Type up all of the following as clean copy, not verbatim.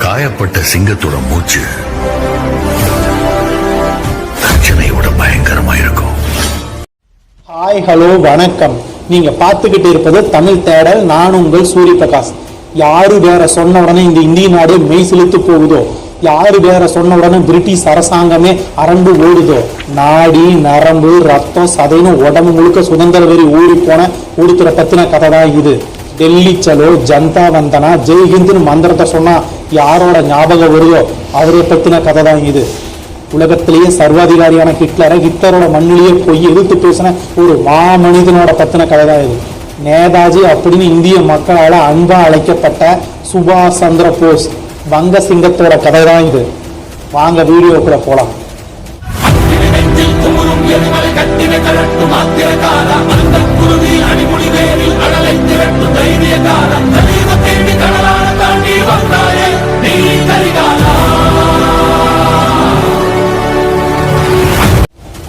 காயப்பட்ட சிங்கத்தோட மூச்சு பிரச்சனையோட பயங்கரமா இருக்கும். ஹாய் ஹலோ வணக்கம். நீங்க பார்த்துக்கிட்டு இருப்பது தமிழ் தேடல். நான் உங்கள் சூரிய பிரகாஷ். யாரு வேற சொன்ன உடனே இந்த இந்திய நாடு மெய் செலுத்து போகுதோ, யாரு வேற சொன்ன உடனே பிரிட்டிஷ் அரசாங்கமே அரண்டு ஓடுதோ, நாடி நரம்பு ரத்தம் சதைன்னு உடம்பு முழுக்க சுதந்திர வெறி ஊறி போன ஒருத்தரை பத்தின கதை தான் இது. டெல்லி சலோ, ஜனதா வந்தனா, ஜெய்ஹிந்த்னு மந்திரத்தை சொன்னா யாரோட ஞாபகம் வருதோ அவரை பத்தின கதை தான் இது. உலகத்திலேயே சர்வாதிகாரியான ஹிட்லரோட மண்ணிலேயே போய் எதிர்த்து பேசின ஒரு மாமனிதனோட பத்தின கதை தான் இது. நேதாஜி அப்படின்னு இந்திய மக்களால் அன்பா அழைக்கப்பட்ட சுபாஷ் சந்திர போஸ் வங்க சிங்கத்தோட கதை தான் இது. வாங்க வீடியோக்குள்ள போலாம்.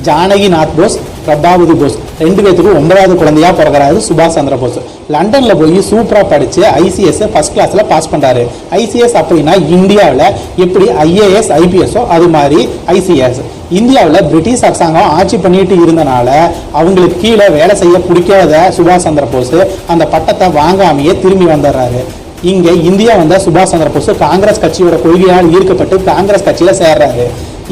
ஜானகிநாத் போஸ், பிரபாவதி போஸ் ரெண்டு பேத்துக்கும் 9வது குழந்தையா பிறகுறாரு சுபாஷ் சந்திர போஸ். லண்டன்ல போய் சூப்பரா படிச்சு ஐசிஎஸ் ஃபர்ஸ்ட் கிளாஸ்ல பாஸ் பண்றாரு. ஐசிஎஸ் அப்படின்னா இந்தியாவில் எப்படி ஐஏஎஸ் ஐபிஎஸ்ஓ அது மாதிரி ஐசிஎஸ். இந்தியாவில் பிரிட்டிஷ் அரசாங்கம் ஆட்சி பண்ணிட்டு இருந்தனால அவங்களுக்கு கீழே வேலை செய்ய பிடிக்காத சுபாஷ் சந்திர போஸ் அந்த பட்டத்தை வாங்காமையே திரும்பி வந்துடுறாரு. இங்க இந்தியா வந்த சுபாஷ் சந்திர போஸ் காங்கிரஸ் கட்சியோட கொள்கையால் ஈர்க்கப்பட்டு காங்கிரஸ் கட்சியில சேர்றாரு.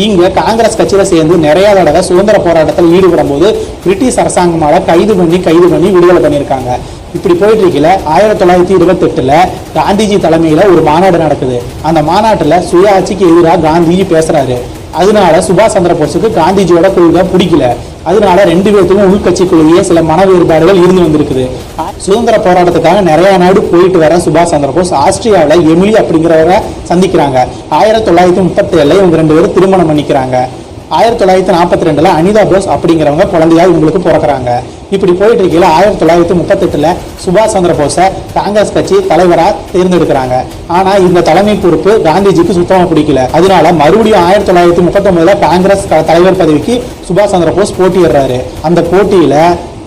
இங்க காங்கிரஸ் கட்சியில சேர்ந்து நிறைய தடவை சுதந்திர போராட்டத்தில் ஈடுபடும் போது பிரிட்டிஷ் அரசாங்கமால கைது பண்ணி விடுதலை பண்ணியிருக்காங்க. இப்படி போயிட்டு இருக்கல 1928 காந்திஜி தலைமையில ஒரு மாநாடு நடக்குது. அந்த மாநாட்டுல சுயாட்சிக்கு எதிராக காந்திஜி பேசுறாரு. அதனால சுபாஷ் சந்திர போஸுக்கு காந்திஜியோட கொள்கை பிடிக்கல. அதனால ரெண்டு பேருக்கும் உள்கட்சிக்குள்ளேயே சில மன வேறுபாடுகள் இருந்து வந்திருக்குது. சுதந்திர போராட்டத்துக்காக நிறைய நாடு போயிட்டு வர சுபாஷ் சந்திர போஸ் ஆஸ்திரியாவில் எமிலி அப்படிங்கிறவரை சந்திக்கிறாங்க. 1937 இவங்க ரெண்டு பேரும் திருமணம் பண்ணிக்கிறாங்க. 1942 அனிதா போஸ் அப்படிங்கிறவங்க குழந்தையா இவங்களுக்கு பிறக்கிறாங்க. இப்படி போயிட்டு இருக்கல 1938 சுபாஷ் சந்திர போஸை காங்கிரஸ் கட்சி தலைவராக தேர்ந்தெடுக்கிறாங்க. ஆனா இந்த தலைமை பொறுப்பு காந்திஜிக்கு சுத்தமா பிடிக்கல. அதனால மறுபடியும் 1939 காங்கிரஸ் தலைவர் பதவிக்கு சுபாஷ் சந்திர போஸ் போட்டியிடுறாரு. அந்த போட்டியில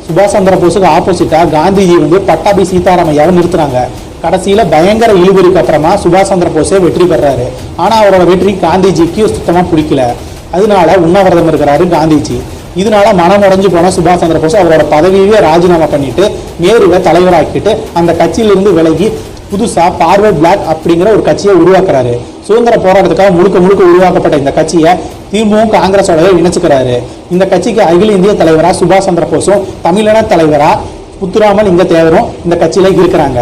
சுபாஷ் சந்திர போஸுக்கு ஆப்போசிட்டா காந்திஜி பட்டாபி சீதாராமையாவை நிறுத்துறாங்க. கடைசியில பயங்கர இழுபறிக்கு அப்புறமா சுபாஷ் சந்திர போஸே வெற்றி பெறாரு. ஆனா அவரோட வெற்றி காந்திஜிக்கு சுத்தமா பிடிக்கல. அதனால உண்ணாவிரதம் இருக்கிறாரு காந்திஜி. இதனால மனம் உடைஞ்சு போன சுபாஷ் சந்திர போஸ் அவரோட பதவியே ராஜினாமா பண்ணிட்டு நேருவை தலைவராக்கிட்டு அந்த கட்சியிலிருந்து விலகி புதுசா ஃபார்வர்ட் பிளாக் அப்படிங்கிற ஒரு கட்சியை உருவாக்குறாரு. சுதந்திர போராட்டத்துக்காக முழுக்க உருவாக்கப்பட்ட இந்த கட்சியை திரும்பவும் காங்கிரஸோட இணைச்சுக்கிறாரு. இந்த கட்சிக்கு அகில இந்திய தலைவரா சுபாஷ் சந்திர போஸும் தமிழின தலைவரா முத்துராமலிங்க தேவரும் இந்த கட்சியில இருக்கிறாங்க.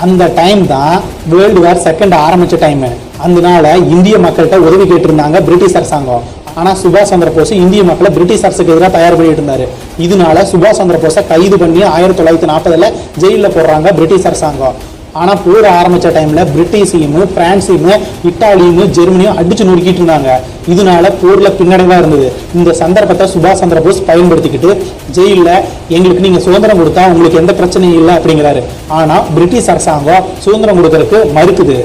அந்த டைம் தான் வேர்ல்டு வார் செகண்ட் ஆரம்பிச்ச டைம். அதனால இந்திய மக்கள்கிட்ட உதவி கேட்டிருந்தாங்க பிரிட்டிஷ் அரசாங்கம். ஆனா சுபாஷ் சந்திர போஸ் இந்திய மக்களை பிரிட்டிஷ் அரசுக்கு எதிராக தயார் பண்ணிட்டு இருந்தாரு. இதனால சுபாஷ் சந்திர போஸை கைது பண்ணி 1940 ஜெயிலில் போடுறாங்க பிரிட்டிஷ் அரசாங்கம். ஆனா போர் ஆரம்பிச்ச டைம்ல பிரிட்டிஷையும் பிரான்ஸையும் இத்தாலியும் ஜெர்மனியும் அடிச்சு நொறுக்கிட்டு இருந்தாங்க. இதனால போர்ல பின்னடைவா இருந்தது. இந்த சந்தர்ப்பத்தை சுபாஷ் சந்திர போஸ் பயன்படுத்திக்கிட்டு ஜெயில எங்களுக்கு நீங்க சுதந்திரம் கொடுத்தா உங்களுக்கு எந்த பிரச்சனையும் இல்லை அப்படிங்கிறாரு. ஆனா பிரிட்டிஷ் அரசாங்கம் சுதந்திரம் கொடுக்கறதுக்கு மறுக்குது.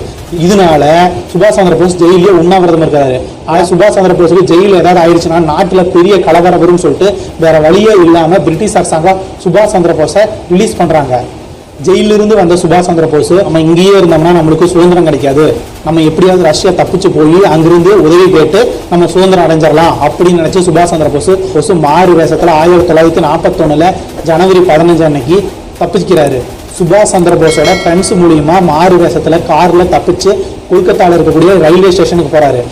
இதனால சுபாஷ் சந்திர போஸ் ஜெயிலே உண்ணாவிரதம் இருக்கிறாரு. ஆனா சுபாஷ் சந்திர போஸுக்கு ஜெயில ஏதாவது ஆயிடுச்சுன்னா நாட்டுல பெரிய கலவரம் வரும்னு சொல்லிட்டு வேற வழியே இல்லாம பிரிட்டிஷ் அரசாங்கம் சுபாஷ் சந்திர போஸை ரிலீஸ் பண்றாங்க. ஜெயிலிருந்து வந்த சுபாஷ் சந்திர போஸ் நம்ம இங்கேயே இருந்தோம்னா நம்மளுக்கு சுதந்திரம் கிடைக்காது, நம்ம எப்படியாவது ரஷ்யா தப்பிச்சு போய் அங்கிருந்து உதவி கேட்டு நம்ம சுதந்திரம் அடைஞ்சிடலாம் அப்படின்னு நினைச்சு சுபாஷ் சந்திர போஸ் மாறு வேஷத்துல 1941 ஜனவரி 15 அன்னைக்கு தப்பிக்கிறாரு. சுபாஷ் சந்திர போஸோட ஃப்ரெண்ட்ஸ் மூலியமா மாறு வேஷத்துல கார்ல தப்பிச்சு கொல்கத்தாவில் இருக்கக்கூடிய ரயில்வே ஸ்டேஷனுக்கு போறாரு.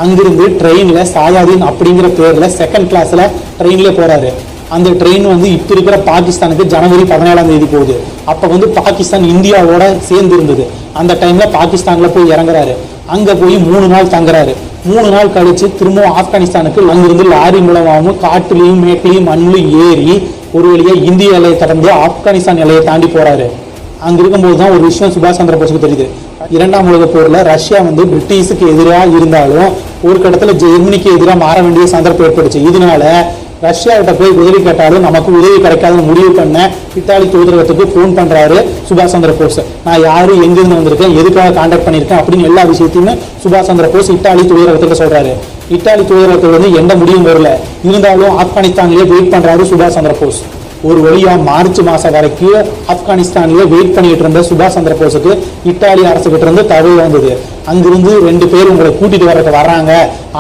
அங்கிருந்து ட்ரெயின்ல சாயாதீன் அப்படிங்கிற பேர்ல செகண்ட் கிளாஸ்ல ட்ரெயின்ல போறாரு. அந்த ட்ரெயின் இப்ப இருக்கிற பாகிஸ்தானுக்கு ஜனவரி 17 போகுது. அப்ப பாகிஸ்தான் இந்தியாவோட சேர்ந்து இருந்தது. அந்த டைம்ல பாகிஸ்தான்ல போய் இறங்குறாரு. அங்க போய் 3 நாள் தங்குறாரு. 3 நாள் கழிச்சு திரும்பவும் ஆப்கானிஸ்தானுக்கு அங்கிருந்து லாரி மூலமாகவும் காட்டுலையும் மேட்லையும் மண்ணிலும் ஏறி ஒரு வழியா இந்திய எல்லையை கடந்து ஆப்கானிஸ்தான் எல்லையை தாண்டி போறாரு. அங்க இருக்கும்போது தான் ஒரு விஷயம் சுபாஷ் சந்திர போஸுக்கு தெரியுது. 2ஆம் உலக போர்ல ரஷ்யா பிரிட்டிஷுக்கு எதிராக இருந்தாலும் ஒரு கட்டத்துல ஜெர்மனிக்கு எதிராக மாற வேண்டிய சந்தர்ப்பம் ஏற்பட்டுச்சு. இதனால ரஷ்யாவிட்ட போய் உதவி கேட்டாலும் நமக்கு உதவி கிடைக்காதுன்னு முடிவு பண்ண இத்தாலி தூதரகத்துக்கு போன் பண்றாரு சுபாஷ் சந்திர போஸ். நான் யாரு, எங்கிருந்து வந்திருக்கேன், எதுக்காக கான்டாக்ட் பண்ணியிருக்கேன் அப்படின்னு எல்லா விஷயத்தையுமே சுபாஷ் சந்திர போஸ் இத்தாலி தூதரகத்துக்கு சொல்றாரு. இத்தாலி தூதரகத்துல எந்த முடிவும் வரல. இருந்தாலும் ஆப்கானிஸ்தான்லயே வெயிட் பண்றாரு சுபாஷ் சந்திர போஸ். ஒரு வழியா மார்ச் மாசம் வரைக்கும் ஆப்கானிஸ்தான்லயே வெயிட் பண்ணிட்டு இருந்த சுபாஷ் சந்திர போஸுக்கு இத்தாலி அரசுகிட்ட இருந்து தகவல் வந்தது. அங்கிருந்து 2 பேர் உங்களை கூட்டிட்டு வர்றாங்க,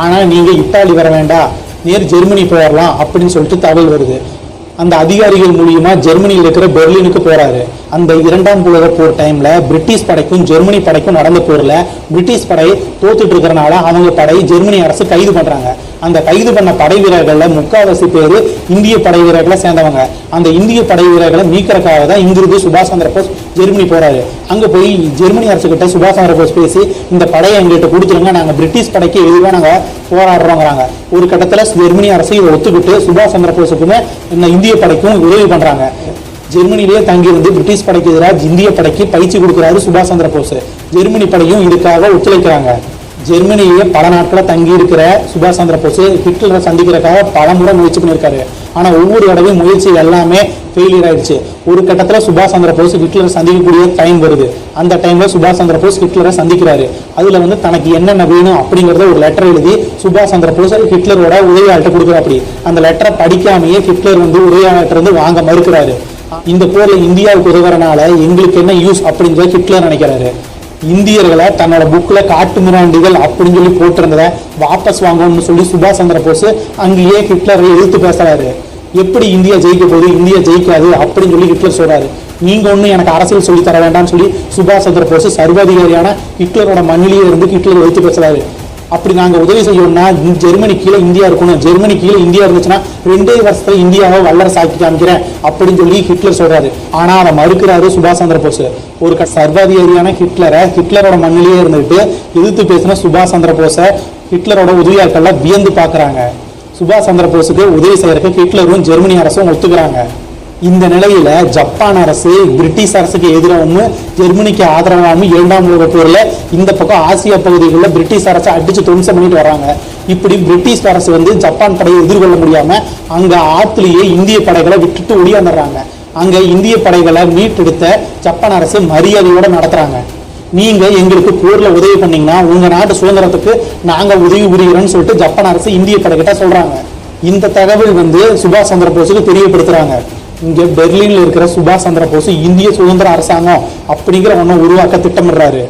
ஆனா நீங்க இத்தாலி வர வேண்டாம், நேர் ஜெர்மனி போயிடலாம் அப்படின்னு சொல்லிட்டு தகவல் வருது. அந்த அதிகாரிகள் மூலியமா ஜெர்மனியில் இருக்கிற பெர்லினுக்கு போறாரு. அந்த 2ஆம் உலக போர் டைம்ல பிரிட்டிஷ் படைக்கும் ஜெர்மனி படைக்கும் நடந்த போர்ல பிரிட்டிஷ் படை தோத்துட்டு இருக்கிறனால அவங்க படை ஜெர்மனி அரசு கைது பண்றாங்க. அந்த கைது பண்ண படை வீரர்கள்ல 3/4 பேர் இந்திய படை வீரர்களை சேர்ந்தவங்க. அந்த இந்திய படை வீரர்களை மீட்கறதுக்காக தான் இங்கிருந்து சுபாஷ் சந்திர போஸ் ஜெர்மனி போறாரு. அங்க போய் ஜெர்மனி அரசு கிட்ட சுபாஷ் சந்திர போஸ் பேசி இந்த படையை எங்கிட்ட கொடுத்துருங்க, நாங்க பிரிட்டிஷ் படைக்கு எதிராக நாங்க போராடுறோங்கிறாங்க. ஒரு கட்டத்துல ஜெர்மனி அரசு இதை ஒத்துக்கிட்டு சுபாஷ் சந்திர போஸுக்குமே இந்த இந்திய படைக்கும் உதவி பண்றாங்க. ஜெர்மனிலேயே தங்கியிருந்து பிரிட்டிஷ் படைக்கு எதிராக இந்திய படைக்கு பயிற்சி கொடுக்கிறாரு சுபாஷ் சந்திர போஸ். ஜெர்மனி படையும் இதுக்காக ஒத்துழைக்கிறாங்க. ஜெர்மனியிலேயே பல நாட்களை தங்கி இருக்கிற சுபாஷ் சந்திர போஸ் ஹிட்லரை சந்திக்கிறதுக்காக பல முறை முயற்சி பண்ணியிருக்காரு. ஆனா ஒவ்வொரு தடவையும் முயற்சி எல்லாமே ஃபெயிலியர் ஆயிடுச்சு. ஒரு கட்டத்துல சுபாஷ் சந்திர போஸ் ஹிட்லரை சந்திக்கக்கூடிய டைம் வருது. அந்த டைம்ல சுபாஷ் சந்திர போஸ் ஹிட்லரை சந்திக்கிறாரு. அதுல தனக்கு என்னென்ன வேணும் அப்படிங்கறத ஒரு லெட்டர் எழுதி சுபாஷ் சந்திர போஸ் ஹிட்லரோட உதவியாளர்கிட்ட கொடுக்குறாப்படி. அந்த லெட்டரை படிக்காமையே ஹிட்லர் உதவியாளர்கிட்ட இருந்து வாங்க மறுக்கிறாரு. இந்த போர்ல இந்தியாவுக்கு உதவுறனால எங்களுக்கு என்ன யூஸ் அப்படின்னு ஹிட்லர் நினைக்கிறாரு. இந்தியர்களை தன்னோட புக்ல காட்டு மிராண்டிகள் அப்படின்னு சொல்லி போட்டிருந்ததை வாபஸ் வாங்கணும்னு சொல்லி சுபாஷ் சந்திர போஸ் அங்கேயே ஹிட்லரை எதிர்த்து பேசுறாரு. எப்படி இந்தியா ஜெயிக்க போகுது, இந்தியா ஜெயிக்காது அப்படின்னு சொல்லி ஹிட்லர் சொல்றாரு. நீங்க ஒண்ணு எனக்கு அரசியல் சொல்லி தர வேண்டாம்னு சொல்லி சுபாஷ் சந்திர போஸ் சர்வாதிகாரியான ஹிட்லரோட மண்ணிலேயே இருந்து ஹிட்லர் எதிர்த்து பேசுறாரு. அப்படி நாங்க உதவி செய்யணும்னா ஜெர்மனி கீழே இந்தியா இருக்கணும், ஜெர்மனி கீழே இந்தியா இருந்துச்சுன்னா 2 வருஷத்துல இந்தியாவை வல்லரசு ஆக்கி காமிக்கிறேன் அப்படின்னு சொல்லி ஹிட்லர் சொல்றாரு. ஆனா அதை மறுக்கிறாரு சுபாஷ் சந்திர போஸ். ஒரு சர்வாதிகாரியான ஹிட்லரோட மண்ணிலேயே இருந்துட்டு எதிர்த்து பேசின சுபாஷ் சந்திர போஸை ஹிட்லரோட உதவியாளர்கள் வியந்து பாக்குறாங்க. சுபாஷ் சந்திர போஸுக்கு உதவி செய்யறதுக்கு ஹிட்லரும் ஜெர்மனி அரசும் ஒத்துக்கிறாங்க. இந்த நிலையில ஜப்பான் அரசு பிரிட்டிஷ் அரசுக்கு எதிராகவும் ஜெர்மனிக்கு ஆதரவாகவும் 2ஆம் உலக போர்ல இந்த பக்கம் ஆசியா பகுதிகளில் பிரிட்டிஷ் அரசு அடிச்சு துவம்சம் பண்ணிட்டு வராங்க. இப்படி பிரிட்டிஷ் அரசு ஜப்பான் படையை எதிர்கொள்ள முடியாம அங்க ஆத்திலேயே இந்திய படைகளை விட்டுட்டு ஒடியாந்துடுறாங்க. அங்க இந்திய படைகளை மீட்டெடுத்த ஜப்பான் அரசு மரியாதையோட நடத்துறாங்க. நீங்க எங்களுக்கு போர்ல உதவி பண்ணீங்கன்னா உங்க நாட்டு சுதந்திரத்துக்கு நாங்க உதவி புரிகிறோம்னு சொல்லிட்டு ஜப்பான் அரசு இந்திய படைகிட்ட சொல்றாங்க. இந்த தகவல் சுபாஷ் சந்திர போஸுக்கு தெரியப்படுத்துறாங்க. இங்க பெர்லின்ல இருக்கிற சுபாஷ் சந்திர போஸ் இந்திய சுதந்திர அரசாங்கம் அப்படிங்கிற ஒண்ணு உருவாக்க திட்டமிடுறாரு.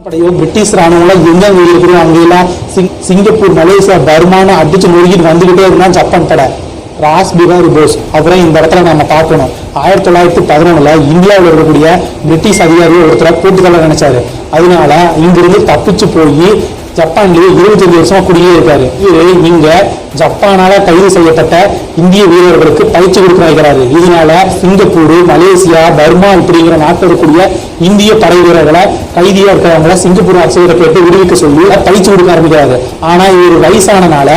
படையோ பிரிட்டிஷ் ராணுவம் எங்க இருக்கிறோம் அங்கெல்லாம் சிங்கப்பூர், மலேசியா, பர்மான்னு அடிச்சு நொறுக்கிட்டு வந்துகிட்டே இருந்தா ஜப்பான் படை. ராஸ் பிகாரி போஸ் அவரை இந்த இடத்துல நம்ம பார்க்கணும். 1911 இந்தியாவில் இருக்கக்கூடிய பிரிட்டிஷ் அதிகாரியை ஒருத்தரை கூட்டுதல நினைச்சாரு. அதனால இங்கிருந்து தப்பிச்சு போய் ஜப்பான்லயே 25 வருஷமா குடியே இருக்காரு. இங்க ஜப்பானால கைது செய்யப்பட்ட இந்திய வீரர்களுக்கு பயிற்சி கொடுக்க வைக்கிறாரு. இதனால சிங்கப்பூர், மலேசியா, பர்மா இப்படிங்கிற நாட்டில் இருக்கக்கூடிய இந்திய படை வீரர்களை கைதியா இருக்கிறவங்கள சிங்கப்பூர் அரசு கேட்டு விடுவிக்க சொல்லி பயிற்சி கொடுக்க ஆரம்பிக்கிறாரு. ஆனா இவர் வயசானனால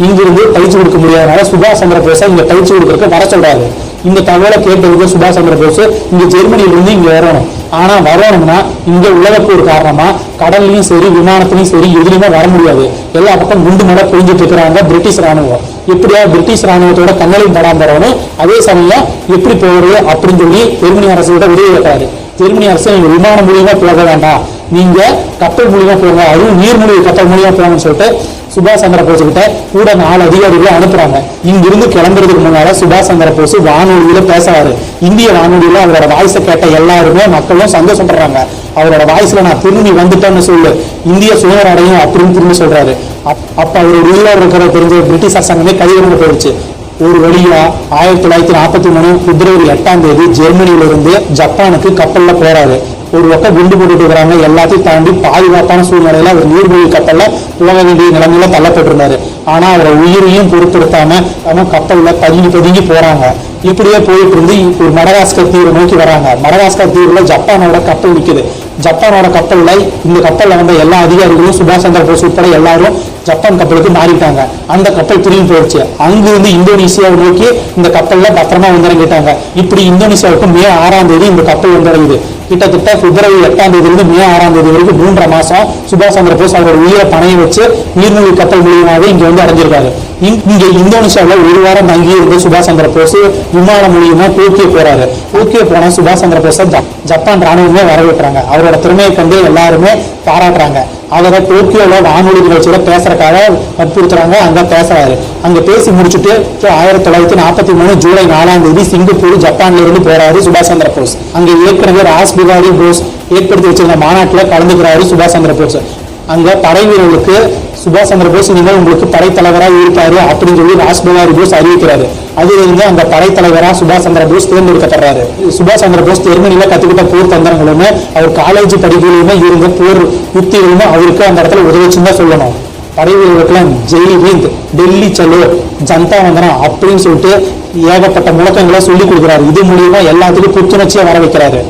இங்கிருந்து பயிற்சி கொடுக்க முடியாதனால சுபாஷ் சந்திர போஸை இங்க பயிற்சி கொடுக்கறதுக்கு வர சொல்றாரு. இந்த தகவலை கேட்டதுக்கு சுபாஷ் சந்திர போஸ் இங்க ஜெர்மனியிலிருந்து இங்க வரணும். ஆனா வரணும்னா இங்க உலகப்போர் காரணமா கடல்லையும் சரி விமானத்திலையும் சரி எதுலையுமே வர முடியாது. எல்லா பக்கம் குண்டு மழை பொழிஞ்சிட்டு இருக்கிறாங்க பிரிட்டிஷ் ராணுவம். எப்படியா பிரிட்டிஷ் ராணுவத்தோட கண்ணலையும் படாம வரணும், அதே சமயம் எப்படி போறது அப்படின்னு சொல்லி ஜெர்மனி அரசோட உதவி கேட்டாரு. ஜெர்மனி அரசு நீங்க விமானம் மூலியமா போக வேண்டாம், நீங்க கப்பல் மூலியமா போங்க, அதுவும் நீர்மூழ்கி கப்பல் மூலியமா போங்கன்னு சொல்லிட்டு சுபாஷ் சந்திர போஸ் கிட்ட கூட 4 அதிகாரிகளை அனுப்புறாங்க. இங்கிருந்து கிளம்புறதுக்கு முன்னால சுபாஷ் சந்திர போஸ் வானொலியில பேசுறாரு. இந்திய வானொலியில அவரோட வாய்ஸை கேட்ட எல்லாருமே மக்களும் சந்தோஷப்படுறாங்க. அவரோட வாய்ஸ்ல நான் திரும்பி வந்துட்டேன்னு சொல்லு, இந்திய சுதந்திரம் அடையும் அப்படின்னு திரும்பி சொல்றாரு. அப்ப அவரோட உயிரோடு இருக்கிற தெரிஞ்ச பிரிட்டிஷ் அரசாங்கமே கைவிட போயிடுச்சு. ஒரு வழியா 1943 பிப்ரவரி 8ஆம் தேதி ஜெர்மனியிலிருந்து ஜப்பானுக்கு கப்பல்ல போறாரு. ஒரு பக்கம் குண்டு போட்டுட்டு இருக்கிறாங்க. எல்லாத்தையும் தாண்டி பாதுகாப்பான சூழ்நிலையில அவர் நீர்மூழ்கி கப்பல்ல போக வேண்டிய நிலைமையில தள்ளப்பட்டிருந்தாரு. ஆனா அவரை உயிரையும் பொருட்படுத்தாம கப்பல்ல பதுங்கி போறாங்க. இப்படியே போயிட்டு இருந்து ஒரு மடகாஸ்கர் தீவை நோக்கி வராங்க. மடகாஸ்கர் தீவுல ஜப்பானோட கப்பல் நிக்குது. ஜப்பானோட கப்பல்ல இந்த கப்பல்ல வந்த எல்லா அதிகாரிகளும் சுபாஷ் சந்திர போஸ் உட்பட எல்லாரும் ஜப்பான் கப்பலுக்கு மாறிட்டாங்க. அந்த கப்பல் திரும்பி போயிடுச்சு. அங்கிருந்து இந்தோனேசியாவை நோக்கி இந்த கப்பல்ல பத்திரமா வந்திறங்கிட்டாங்க. இப்படி இந்தோனேசியாவுக்கு மே 6ஆம் தேதி இந்த கப்பல் வந்திறங்குது. கிட்டத்தட்ட பிப்ரவரி 8ஆம் தேதியிலிருந்து மே 6ஆம் தேதி வரைக்கும் 3.5 மாசம் சுபாஷ் சந்திர போஸ் அவரோட உயிரை பணைய வச்சு நீர்மூழ்கி கப்பல் மூலியமாவே இங்க அடைஞ்சிருக்காரு. இங்க இந்தோனேஷியாவில் ஒரு வாரம் தங்கி இருந்த சுபாஷ் சந்திர போஸ் விமானம் மூலியமா டோக்கியோ போறாரு. டோக்கியோ போனா சுபாஷ் சந்திர போஸை ஜப்பான் ராணுவமே வரவேற்றாங்க. அவரோட திறமையை கண்டு எல்லாருமே பாராட்டுறாங்க. அவரை டோக்கியோல வானொலி நிகழ்ச்சியில பேசுறதுக்காக வற்புறுத்துறாங்க. அங்க பேசுறாரு. அங்க பேசி முடிச்சுட்டு 1943 ஜூலை 4 சிங்கப்பூர் ஜப்பான்ல இருந்து போறாரு சுபாஷ் சந்திர போஸ். அங்க ஏற்கனவே ராஸ் பிகாரி போஸ் ஏற்படுத்தி வச்சிருந்த மாநாட்டில் கலந்துக்கிறாரு சுபாஷ் சந்திர போஸ். அங்க படை வீரர்களுக்கு சுபாஷ் சந்திர போஸ் இனிமேல் உங்களுக்கு படைத்தலைவராக இருப்பாரு அப்படின்னு சொல்லி ராஸ் பிகாரி போஸ் அறிவிக்கிறாரு. அதிலிருந்து அந்த படைத்தலைவரா சுபாஷ் சந்திர போஸ் தேர்ந்தெடுக்கப்படுறாரு. சுபாஷ் சந்திர போஸ் ஜெர்மனியில கத்துக்கிட்ட போர் தந்திரங்களுமே அவர் காலேஜ் படிப்புகளுமே இருந்த போர் யுத்திகளுமே அவருக்கு அந்த இடத்துல உதவிச்சுன்னு தான் சொல்லணும். படை வீரர்களுக்கெல்லாம் ஜெய் ஹிந்த், டெல்லி சலோ, ஜனதா வந்தனம் அப்படின்னு சொல்லிட்டு ஏகப்பட்ட முழக்கங்களை சொல்லி கொடுக்குறாரு. இது மூலியமா எல்லாத்துக்கும் புத்துணர்ச்சியா வர வைக்கிறாரு.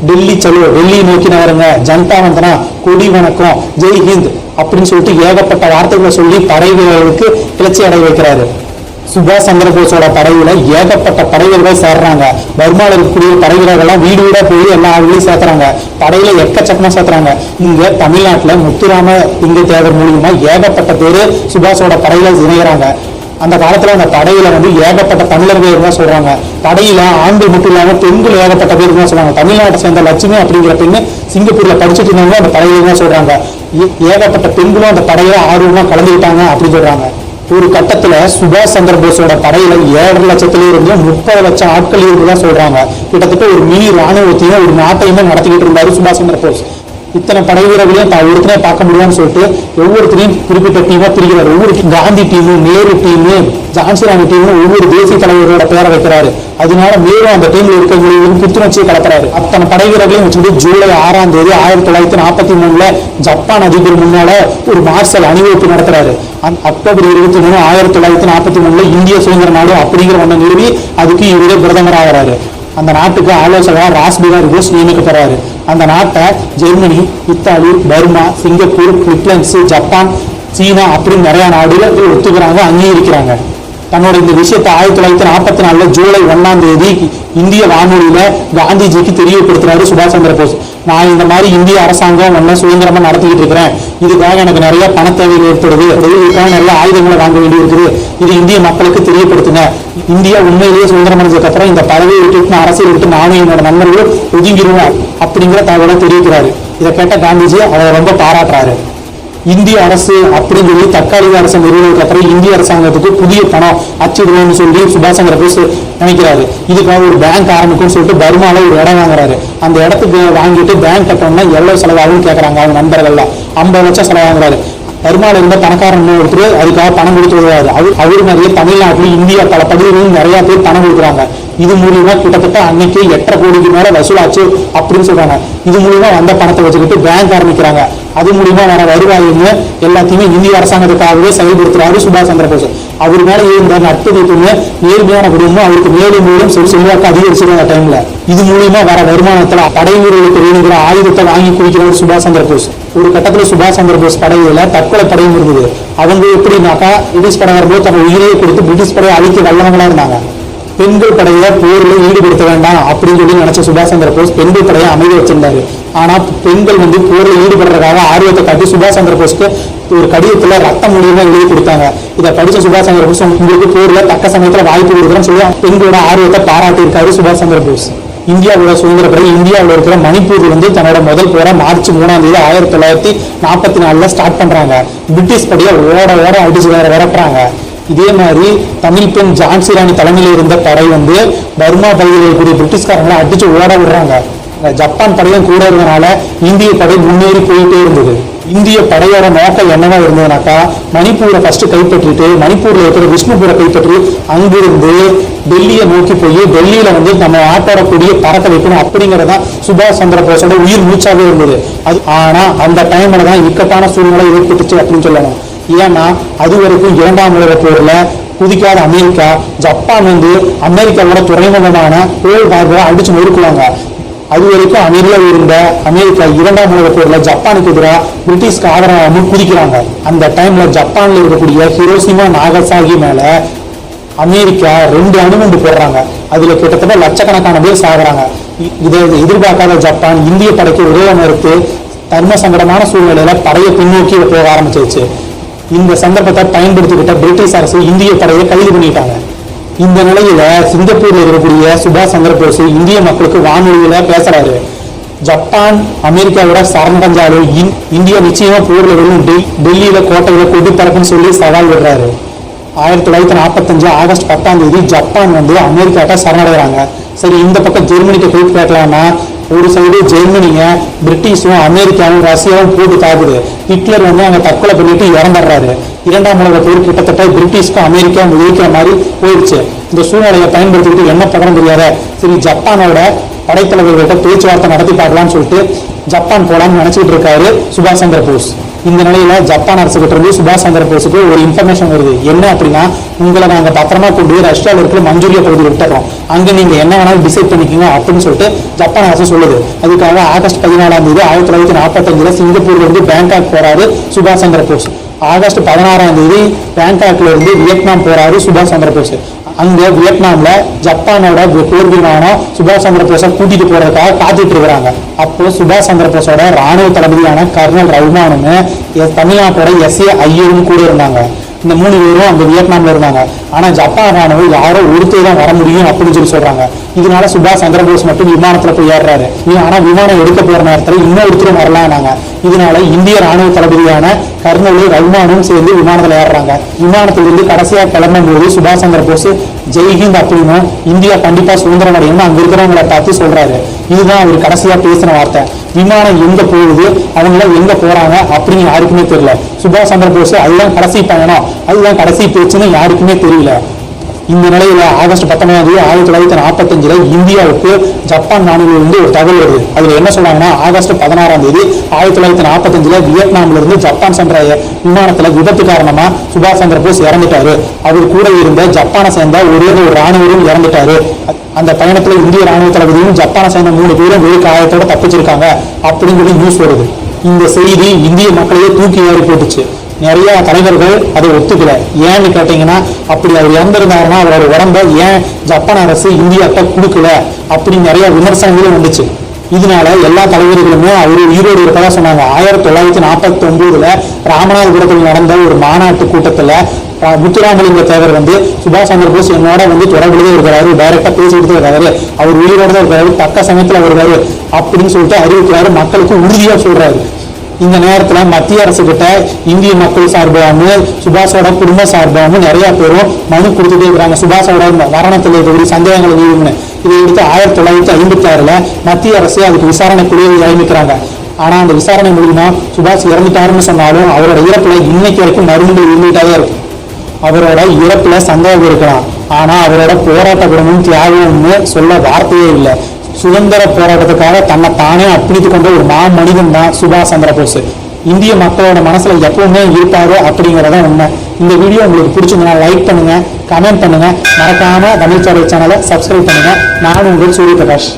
டெல்லி சலோ, டெல்லி நோக்கி நகருங்க, ஜனதா வந்தனா, கொடி வணக்கம், ஜெய் ஹிந்த் அப்படின்னு சொல்லிட்டு ஏகப்பட்ட வார்த்தைகளை சொல்லி படை வீரர்களுக்கு கிளர்ச்சி அடைய வைக்கிறாரு. சுபாஷ் சந்திர போஸோட படையில ஏகப்பட்ட படை வீரர்கள் சேர்றாங்க. பர்மாவில் இருக்கக்கூடிய படை வீரர்கள்லாம் வீடு வீடா போய் எல்லா ஆளுகளையும் சேர்த்துறாங்க. படையில எக்கச்சக்கமா சேர்த்துறாங்க. இங்க தமிழ்நாட்டுல முத்துராம லிங்க தேவர் மூலியமா ஏகப்பட்ட பேரு சுபாஷோட படையில இணைகிறாங்க. அந்த காலத்துல அந்த படையில ஏகப்பட்ட தமிழர்கள் தான் சொல்றாங்க. படையில ஆண்கள் மட்டும் இல்லாம பெண்கள் ஏகப்பட்ட பேர் தான் சொல்றாங்க. தமிழ்நாட்டை சேர்ந்த லட்சுமி அப்படிங்கிற பெண்ணு சிங்கப்பூர்ல படிச்சுட்டு இருந்தவங்க அந்த படையில தான் சொல்றாங்க. ஏகப்பட்ட பெண்களும் அந்த படையில ஆர்வமா கலந்துக்கிட்டாங்க அப்படின்னு சொல்றாங்க. ஒரு கட்டத்துல சுபாஷ் சந்திர போஸோட படையில 7.5 லட்சத்துல இருந்து 30 லட்சம் ஆட்கள் இருந்துதான் சொல்றாங்க. கிட்டத்தட்ட ஒரு மினி ராணுவத்தையும் ஒரு நாட்டையுமே நடத்திக்கிட்டு இருந்தாரு சுபாஷ் சந்திர போஸ். இத்தனை படை வீரர்களையும் ஒருத்தனே பார்க்க முடியும்னு சொல்லிட்டு ஒவ்வொருத்தரையும் குறிப்பிட்ட டீமா பிரிக்கிறார். ஒவ்வொரு Gandhi team, Nehru team, Jhansi Rani team ஒவ்வொரு தேசிய தலைவரோட பேரை வைக்கிறாரு. அதனால மேலும் அந்த டீம்ல இருக்கவங்களுக்கு புத்துணர்ச்சியை கலப்புறாரு. அத்தனை படை வீரர்களையும் வச்சுட்டு ஜூலை 6 1943 ஜப்பான் அதிபர் முன்னால ஒரு மார்ஷல் அணிவகுப்பு நடத்துறாரு. அக்டோபர் 23 1943 இந்திய சுதந்திர நாடு அப்படிங்கிற ஒன்றை நிறுவி அதுக்கு இவரே பிரதமர் ஆகிறாரு. அந்த நாட்டுக்கு ஆலோசகர் ராஸ் பிகாரி போஸ் நியமிக்கப்படுறாரு. அந்த நாட்டை Germany, Italy, Burma, Singapore, Philippines, Japan, சீனா அப்படின்னு நிறைய நாடுகள் ஒத்துக்கிறாங்க, அங்கீகரிக்கிறாங்க. தன்னோட இந்த விஷயத்தை 1944 ஜூலை 1 இந்திய வானொலியில காந்திஜிக்கு தெரியப்படுத்துறாரு சுபாஷ் சந்திர போஸ். நான் இந்த மாதிரி இந்திய அரசாங்கம் ஒன்ன சுதந்திரமா நடத்திக்கிட்டு இருக்கிறேன். இதுக்காக எனக்கு நிறைய பண தேவைகள் ஏற்படுது. இதுக்காக நிறைய ஆயுதங்களை வாங்க வேண்டி இருக்குது. இது இந்திய மக்களுக்கு தெரியப்படுத்துங்க. இந்தியா உண்மையிலேயே சுதந்திரம் அடைஞ்சதுக்கு அப்புறம் இந்த பதவியை விட்டு அரசியல் விட்டு நானும் என்னோட நண்பர்களும் ஒதுங்கிடுவோம் அப்படிங்கிற தகவலை தெரிவிக்கிறாரு. இதை கேட்ட காந்திஜி அவரை ரொம்ப பாராட்டுறாரு. இந்திய அரசு அப்படின்னு சொல்லி தற்காலிக அரசு நிறுவனத்துக்கு அப்புறம் இந்திய அரசாங்கத்துக்கு புதிய பணம் அச்சிடுவோம்னு சொல்லி சுபாஷ் சந்திர போஸ் நினைக்கிறாரு. இதுக்காக ஒரு பேங்க் ஆரம்பிக்கும்னு சொல்லிட்டு பர்மால ஒரு இடம் வாங்குறாரு. அந்த இடத்துக்கு வாங்கிட்டு பேங்க் கட்டணும்னா எவ்வளவு செலவாகும் கேட்கறாங்க. அவங்க நண்பர்கள்லாம் 50 லட்சம் செலவாங்குறாரு. பர்மால இருந்த பணக்காரன் ஒருத்தர் அதுக்காக பணம் கொடுத்து வருவாரு. அவரு நிறைய தமிழ்நாட்டில் இந்தியா பல பகுதிகளிலும் நிறைய பேர் பணம் கொடுக்குறாங்க. இது மூலியமா கிட்டத்தட்ட அன்னைக்கு 8.5 கோடிக்கு மேல வசூலாச்சு அப்படின்னு சொல்றாங்க. இது மூலியமா வந்த பணத்தை வச்சுக்கிட்டு பேங்க் ஆரம்பிக்கிறாங்க. அது மூலியமா வர வருவாயுன்னு எல்லாத்தையுமே இந்திய அரசாங்கத்துக்காகவே செயல்படுத்துறாரு சுபாஷ் சந்திர போஸ். அவர் மேல இருந்த நட்பு வைப்புமே நேர்மையான குடும்பம் அவருக்கு மேலும் மேலும் செல்வாக்கு அதிகரிச்சிருந்த அந்த டைம்ல. இது மூலியமா வர வருமானத்துல படை வீரர்களுக்கு வேணுங்கிற ஆயுதத்தை வாங்கி குடிக்கிறார் சுபாஷ் சந்திர போஸ். ஒரு கட்டத்துல சுபாஷ் சந்திர போஸ் படையில தற்கொலை படையும் இருந்தது. அவங்க எப்படின்னாக்கா பிரிட்டிஷ் படை வரும்போது தன்னோட உயிரையை கொடுத்து பிரிட்டிஷ் படையை அழிக்க வல்லவங்களா இருந்தாங்க. பெண்கள் படையை போர்ல ஈடுபடுத்த வேண்டாம் அப்படின்னு சொல்லி நினைச்ச சுபாஷ் சந்திர போஸ் பெண்கள் படையை அமைதி வச்சிருந்தாரு. ஆனா பெண்கள் போர்ல ஈடுபடுறதுக்காக ஆர்வத்தை காட்டி சுபாஷ் சந்திர போஸ்க்கு ஒரு கடிதத்துல ரத்தம் மூலியமா எழுதி கொடுத்தாங்க. இதை படிச்ச சுபாஷ் சந்திர போஸ் உங்களுக்கு போர்ல தக்க சமயத்துல வாய்ப்பு கொடுக்குறேன்னு சொல்லி பெண்களோட ஆர்வத்தை பாராட்டி இருக்காரு சுபாஷ் சந்திர போஸ். இந்தியாவோட சுதந்திர பிறகு இந்தியாவில் இருக்கிற மணிப்பூர் தன்னோட முதல் போரை மார்ச் 3 1944 ஸ்டார்ட் பண்றாங்க. பிரிட்டிஷ் படையை ஓட அடிச்சு விரட்டுறாங்க. இதே மாதிரி தமிழ் பெண் ஜான்சி ராணி தலைமையில் இருந்த படை பர்மா பகுதியில் இருக்கக்கூடிய பிரிட்டிஷ்காரங்களை அடிச்சு ஓட விடுறாங்க. ஜப்பான் படையும் கூட இருந்தனால இந்திய படை முன்னேறி போயிட்டே இருந்தது. இந்திய படையோட நோக்கம் என்னவா இருந்ததுனாக்கா மணிப்பூரை ஃபர்ஸ்ட் கைப்பற்றிட்டு மணிப்பூர்ல இருக்கிற விஷ்ணுபுரை கைப்பற்றி அங்கிருந்து டெல்லியை நோக்கி போய் டெல்லியில நம்ம நாட்டோட கொடியை பறக்க வைக்கணும் அப்படிங்கறதான் சுபாஷ் சந்திர போஸோட உயிர் மூச்சாவே இருந்தது. ஆனா அந்த டைம்ல தான் இக்கட்டான சூழ்நிலை ஏற்பட்டுச்சு அப்படின்னு சொல்லணும். ஏன்னா அது வரைக்கும் 2ஆம் உலகப் போர்ல குதிக்காத அமெரிக்கா, ஜப்பான் அமெரிக்காவோட துறைமுகமான பேர்ல் ஹார்பரை அடிச்சு நொறுக்குவாங்க. அது வரைக்கும் அமெரிக்காவில் இருந்த அமெரிக்கா 2ஆம் உலகப் போர்ல ஜப்பானுக்கு எதிராக பிரிட்டிஷ்க்கு ஆதரவாக குதிக்கிறாங்க. அந்த டைம்ல ஜப்பான்ல இருக்கக்கூடிய ஹிரோஷிமா நாகசாகி மேல அமெரிக்கா 2 அணுகுண்டு போடுறாங்க. அதுல கிட்டத்தட்ட லட்சக்கணக்கான பேர் சாகுறாங்க. இதை எதிர்பார்க்காத ஜப்பான் இந்திய படைக்கு உதவ மறுத்து தர்ம சங்கடமான சூழ்நிலையில படையை பின்னோக்கி போக ஆரம்பிச்சிருச்சு. இந்த சந்தர்ப்பத்தை பயன்படுத்திக்கிட்ட பிரிட்டிஷ் அரசு இந்திய படையை கைது பண்ணிட்டாங்க. இந்த நிலையில சிங்கப்பூர்ல இருக்கக்கூடிய சுபாஷ் சந்திர போஸ் இந்திய மக்களுக்கு வானொலியில பேசுறாரு. ஜப்பான் அமெரிக்காவோட சரணடைஞ்சாலும் இந்தியா நிச்சயமா போர்ல வெறும் டெல்லியில கோட்டையில கொடி பறக்குன்னு சொல்லி சவால் விடுறாரு. 1945 ஆகஸ்ட் 10 ஜப்பான் அமெரிக்காட்ட சரணடைகிறாங்க. சரி, இந்த பக்கம் ஜெர்மனிக்கு போய் கேட்கலாம்னா ஒரு சைடு ஜெர்மனிய பிரிட்டிஷும் அமெரிக்காவும் ரஷ்யாவும் போட்டு தாக்குது. ஹிட்லர் அங்க தற்கொலை பண்ணிட்டு இறந்துடுறாரு. 2ஆம் உலக போர் கிட்டத்தட்ட பிரிட்டிஷ்க்கும் அமெரிக்காவும் உதவிக்கிற மாதிரி போயிடுச்சு. இந்த சூழ்நிலையை பயன்படுத்திக்கிட்டு என்ன படம் தெரியாத சரி ஜப்பானோட படைத்தலைவர்கள்ட்ட பேச்சுவார்த்தை நடத்தி பார்க்கலாம்னு சொல்லிட்டு ஜப்பான் போலான்னு நினைச்சிட்டு இருக்காரு சுபாஷ் சந்திர போஸ். இந்த நிலையில ஜப்பான் அரசு கிட்ட இருந்து சுபாஷ் சந்திர போஸுக்கு ஒரு இன்ஃபர்மேஷன் வருது. என்ன அப்படின்னா, உங்களை நாங்க பத்திரமா கொண்டு போய் ரஷ்யாவில் இருக்கிற மஞ்சூரியா பகுதியில் விட்டுறோம், அங்க நீங்க என்ன வேணாலும் டிசைட் பண்ணிக்கோங்க அப்படின்னு சொல்லிட்டு ஜப்பான் அரசு சொல்லுது. அதுக்காக ஆகஸ்ட் 14 1945 சிங்கப்பூர்ல இருந்து பேங்காக் போறாரு சுபாஷ் சந்திர போஸ். ஆகஸ்ட் 16 பேங்காக்ல இருந்து வியட்நாம் போறாரு சுபாஷ் சந்திர போஸ். அங்க வியட்நாம்ல ஜப்பானோட போர் விமானம் சுபாஷ் சந்திர போஸை கூட்டிட்டு போறதுக்காக காத்துட்டு இருக்கிறாங்க. அப்போ சுபாஷ் சந்திர போஸோட ராணுவ தளபதியான கர்னல் ரவுமானும் தமிழ்நாட்டோட SA ஐயரும் கூட இருந்தாங்க. இந்த 3 பேரும் அங்க வியட்நாம்ல இருந்தாங்க. ஆனா ஜப்பான் ராணுவம் யாரோ ஒருத்தர் தான் வர முடியும் அப்படின்னு சொல்லி சொல்றாங்க. இதனால சுபாஷ் சந்திர போஸ் மட்டும் விமானத்துல போய் ஏறாரு. ஆனா விமானம் எடுக்க போற நேரத்துல இன்னொருத்தரும் வரலான்னாங்க. இதனால இந்திய ராணுவ தளபதியான கர்னல் ரவுமானும் சேர்ந்து விமானத்துல ஏறுறாங்க. விமானத்திலிருந்து கடைசியா கிளம்பும் போது சுபாஷ் சந்திர போஸ் ஜெய்ஹிந்த் அப்படின்னு இந்தியா கண்டிப்பா சுதந்திரம் அடையும் அங்க இருக்கிறவங்களை பார்த்து சொல்றாரு. இதுதான் அவர் கடைசியா பேசின வார்த்தை. விமானம் எங்க போகுது, அவங்க எங்க போறாங்க அப்படின்னு யாருக்குமே தெரியல. சுபாஷ் சந்திர போஸ் அதுதான் கடைசி பயணம், அதுதான் கடைசி பேச்சுன்னு யாருக்குமே தெரியல. இந்த நிலையில ஆகஸ்ட் 19 1945 இந்தியாவுக்கு ஜப்பான் வானொலியிலிருந்து ஒரு தகவல் வருது. அதுல என்ன சொல்றாங்கன்னா, ஆகஸ்ட் 16 1945 வியட்நாம்ல இருந்து ஜப்பான் சென்ற விமானத்துல விபத்து காரணமா சுபாஷ் சந்திர போஸ் இறந்துட்டாரு. அவர் கூட இருந்த ஜப்பானை சேர்ந்த ஒரு ராணுவரும் இறந்துட்டாரு. அந்த பயணத்துல இந்திய ராணுவ தளபதியும் ஜப்பானை சேர்ந்த 3 பேரும் வெறு காயத்தோட தப்பிச்சிருக்காங்க அப்படின்னு சொல்லி நியூஸ் வருது. இந்த செய்தி இந்திய மக்களையே தூக்கி ஏறி போட்டுச்சு. நிறைய தலைவர்கள் அதை ஒத்துக்கல. ஏன்னு கேட்டீங்கன்னா, அப்படி அவர் இறந்திருந்தாருன்னா அவரோட உடம்ப ஏன் ஜப்பான் அரசு இந்தியாட்ட கொடுக்கல அப்படின்னு நிறைய விமர்சனங்களும் வந்துச்சு. இதனால எல்லா தலைவர்களுமே அவரு உயிரோடு இருப்பதா சொன்னாங்க. 1949 ராமநாதபுரத்தில் நடந்த ஒரு மாநாட்டு கூட்டத்துல முத்துராமலிங்க தேவர் சுபாஷ் சந்திர போஸ் என்னோட தொடர்புலயே இருக்கிறாரு, டைரக்டா பேசிட்டு இருக்காரு, அவர் உயிரோட தான் இருக்காரு, தக்க சமயத்துல வருவாரு அப்படின்னு சொல்லிட்டு அறிவிக்கிறாரு. மக்களுக்கு உறுதியா சொல்றாரு. இந்த நேரத்துல மத்திய அரசு கிட்ட இந்திய மக்கள் சார்பாகவும் சுபாஷோட குடும்ப சார்பாகவும் நிறைய பேரும் மனு கொடுத்துட்டே இருக்கிறாங்க. சுபாஷோட மரணத்தில் இருக்கக்கூடிய சந்தேகங்கள் நீங்கன்னு. இதை எடுத்து 1956 மத்திய அரசு அதுக்கு விசாரணை குழுவை நியமிக்கிறாங்க. ஆனா அந்த விசாரணை மூலியமா சுபாஷ் இறந்துட்டாருன்னு சொன்னாலும் அவரோட இறப்புல இன்னைக்கு வரைக்கும் மறுமொழி இருந்துட்டாவே இருக்கும். அவரோட இறப்புல சந்தேகம் இருக்கலாம், ஆனா அவரோட போராட்ட குணமும் தியாகம்னு சொல்ல வார்த்தையே இல்லை. சுதந்திர போராட்டத்துக்காக தன்னை தானே அர்ப்பணித்துக் கொண்ட ஒரு மனிதன் தான் சுபாஷ் சந்திர போஸ். இந்திய மக்களோட மனசுல எப்பவுமே இருப்பாரு அப்படிங்கறத உண்மை. இந்த வீடியோ உங்களுக்கு பிடிச்சிருந்தா லைக் பண்ணுங்க, கமெண்ட் பண்ணுங்க, மறக்காம தமிழ் சேனலை சப்ஸ்கிரைப் பண்ணுங்க. நான் உங்கள் சூரிய பிரகாஷ்.